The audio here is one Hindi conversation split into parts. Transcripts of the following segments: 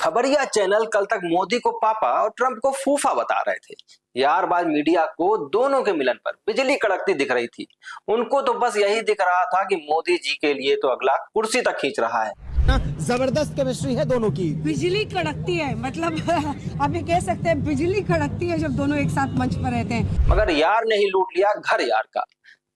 खबरिया चैनल कल तक मोदी को पापा और ट्रंप को फूफा बता रहे थे। यारबाज मीडिया को दोनों के मिलन पर बिजली कड़कती दिख रही थी। उनको तो बस यही दिख रहा था कि मोदी जी के लिए तो अगला कुर्सी तक खींच रहा है। जबरदस्त केमिस्ट्री है दोनों की। बिजली कड़कती है, मतलब आप ये कह सकते हैं बिजली कड़कती है जब दोनों एक साथ मंच पर रहते हैं। मगर यार ने ही लूट लिया घर यार का।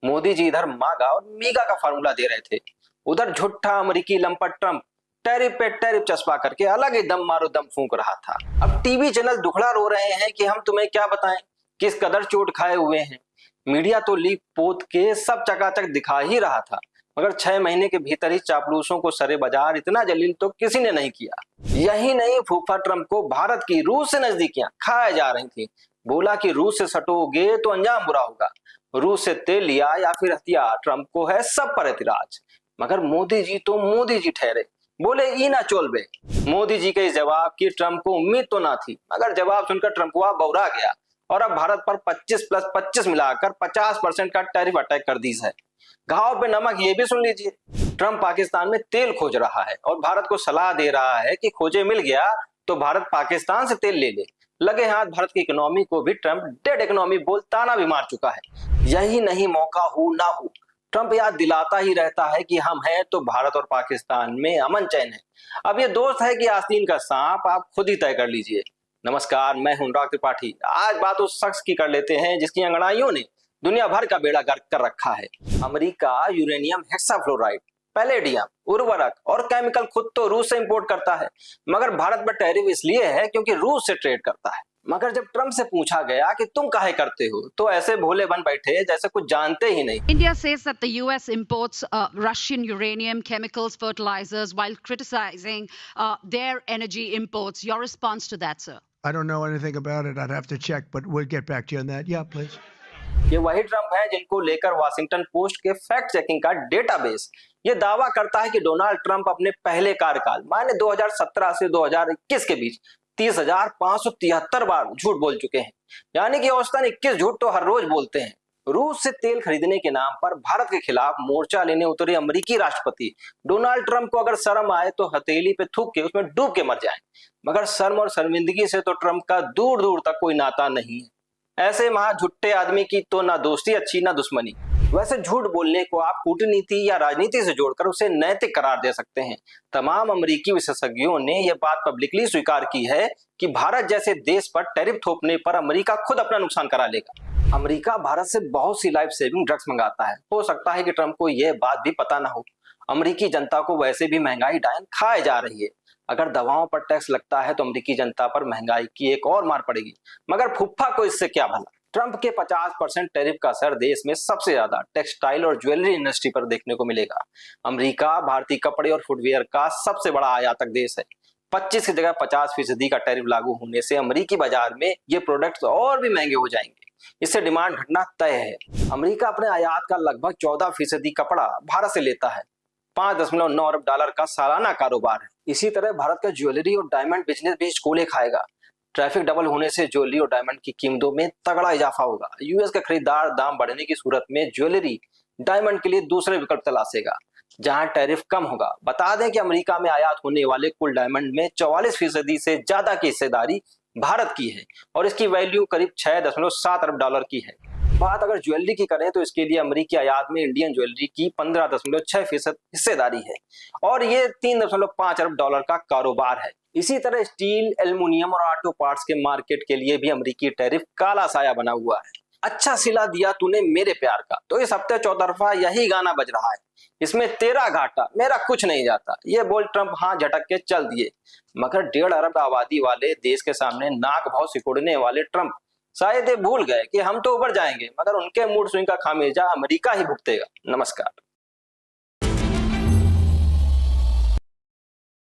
मोदी जी इधर मागा और मीगा का फार्मूला दे रहे थे, उधर झूठा अमेरिकी लंपट ट्रंप टैरिफ पे टैरिफ चस्पा करके अलग ही दम मारो दम फूंक रहा था। अब टीवी चैनल दुखड़ा रो रहे हैं कि हम तुम्हें क्या बताएं किस कदर चोट खाए हुए हैं। मीडिया तो लीक पोत के सब चकाचक दिखा ही रहा था, मगर 6 महीने के भीतर ही चापलूसों को सरे बाजार इतना जलील तो किसी ने नहीं किया। यही नहीं, फूफा ट्रंप को भारत की रूस से नजदीकियां खाए जा रही थी। बोला कि रूस से सटोगे तो अंजाम बुरा होगा। रूस से तेल लिया या फिर हथियार, ट्रंप को है सब पर एतराज। मगर मोदी जी तो मोदी जी ठहरे, बोले ई ना चोलबे। मोदी जी के इस जवाब की ट्रंप को उम्मीद तो ना थी, मगर जवाब सुनकर ट्रंप हुआ बौरा गया और अब भारत पर 25+25 मिलाकर 50% का टैरिफ अटैक कर दी है। घाव पे नमक ये भी सुन लीजिए, ट्रंप पाकिस्तान में तेल खोज रहा है और भारत को सलाह दे रहा है कि खोजे मिल गया तो भारत पाकिस्तान से तेल ले ले। लगे हाथ भारत की इकोनॉमी को भी ट्रंप डेड इकोनॉमी बोल ताना भी मार चुका है। यही नहीं, मौका हो ना हो ट्रंप याद दिलाता ही रहता है कि हम हैं तो भारत और पाकिस्तान में अमन चैन है। अब ये दोस्त है कि आस्तीन का सांप, आप खुद ही तय कर लीजिए। नमस्कार, मैं हूं अनुराग त्रिपाठी। आज बात उस शख्स की कर लेते हैं जिसकी अंगड़ाइयों ने दुनिया भर का बेड़ा गर्क कर रखा है। अमेरिका यूरेनियम हेक्साफ्लोराइड, पैलेडियम, उर्वरक और केमिकल खुद तो रूस से इंपोर्ट करता है, मगर भारत पर टैरिफ इसलिए है क्योंकि रूस से ट्रेड करता है। मगर जब ट्रंप से पूछा गया कि तुम काहे करते हो, तो ऐसे भोले बन बैठे जैसे कुछ जानते ही नहीं। India says that the US imports Russian uranium, chemicals, fertilizers, while criticizing their energy imports. Your response to that, sir? I don't know anything about it. I'd have to check, but we'll get back to you on that. Yeah, please. ये वही ट्रंप है जिनको लेकर वाशिंगटन पोस्ट के फैक्ट चेकिंग का डेटाबेस ये दावा करता है कि डोनाल्ड ट्रंप अपने पहले कार्यकाल माने 2017 से 2021 के बीच 30,573 बार झूठ बोल चुके हैं। यानी कि औसतन 21 झूठ तो हर रोज बोलते हैं। रूस से तेल खरीदने के नाम पर भारत के खिलाफ मोर्चा लेने उतरे अमेरिकी राष्ट्रपति डोनाल्ड ट्रंप को अगर शर्म आए तो हथेली पे थूक के उसमें डूब के मर जाएं। मगर शर्म और शर्मिंदगी से तो ट्रंप का दूर दूर तक कोई नाता नहीं है। ऐसे महा झुट्टे आदमी की तो ना दोस्ती अच्छी ना दुश्मनी। वैसे झूठ बोलने को आप कूटनीति या राजनीति से जोड़कर उसे नैतिक करार दे सकते हैं। तमाम अमेरिकी विशेषज्ञों ने यह बात पब्लिकली स्वीकार की है कि भारत जैसे देश पर टैरिफ थोपने पर अमेरिका खुद अपना नुकसान करा लेगा। अमेरिका भारत से बहुत सी लाइफ सेविंग ड्रग्स मंगाता है। हो सकता है कि ट्रंप को यह बात भी पता ना हो। अमेरिकी जनता को वैसे भी महंगाई डायन खाए जा रही है। अगर दवाओं पर टैक्स लगता है तो अमेरिकी जनता पर महंगाई की एक और मार पड़ेगी। मगर फुफ्फा को इससे क्या भला। ट्रंप के 50% टैरिफ का असर देश में सबसे ज्यादा टेक्सटाइल और ज्वेलरी इंडस्ट्री पर देखने को मिलेगा। अमेरिका भारतीय कपड़े और फुटवियर का सबसे बड़ा आयातक देश है। 25 की जगह 50% का टैरिफ लागू होने से अमेरिकी बाजार में ये प्रोडक्ट्स और भी महंगे हो जाएंगे। इससे डिमांड घटना तय है। अमेरिका अपने आयात का लगभग 14% कपड़ा भारत से लेता है। 5.9 अरब डॉलर का सालाना कारोबार है। इसी तरह भारत का ज्वेलरी और डायमंड बिजनेस भी कोले खाएगा। ट्रैफिक डबल होने से ज्वेलरी और डायमंड की कीमतों में तगड़ा इजाफा होगा। यूएस के खरीदार दाम बढ़ने की सूरत में ज्वेलरी डायमंड के लिए दूसरे विकल्प तलाशेगा जहां टैरिफ कम होगा। बता दें कि अमेरिका में आयात होने वाले कुल डायमंड में 44% से ज्यादा की हिस्सेदारी भारत की है और इसकी वैल्यू करीब 6.7 अरब डॉलर की है। बात अगर ज्वेलरी की करें तो इसके लिए अमेरिकी आयात में इंडियन ज्वेलरी की 15.6% हिस्सेदारी है और ये 3.5 अरब डॉलर का कारोबार है। इसी तरह स्टील, एल्युमिनियम और ऑटो पार्ट्स के मार्केट के लिए भी अमेरिकी टैरिफ काला साया बना हुआ है। अच्छा सिला दिया तूने मेरे प्यार का, तो इस हफ्ते चौतरफा यही गाना बज रहा है। इसमें तेरा घाटा मेरा कुछ नहीं जाता, ये बोल ट्रंप हाथ झटक के चल दिए। मगर 1.5 अरब आबादी वाले देश के सामने नाक भाव सिकोड़ने वाले ट्रंप शायद ये भूल गए कि हम तो ऊपर जाएंगे, मगर उनके मूड स्विंग का खामियाजा अमेरिका ही भुगतेगा। नमस्कार।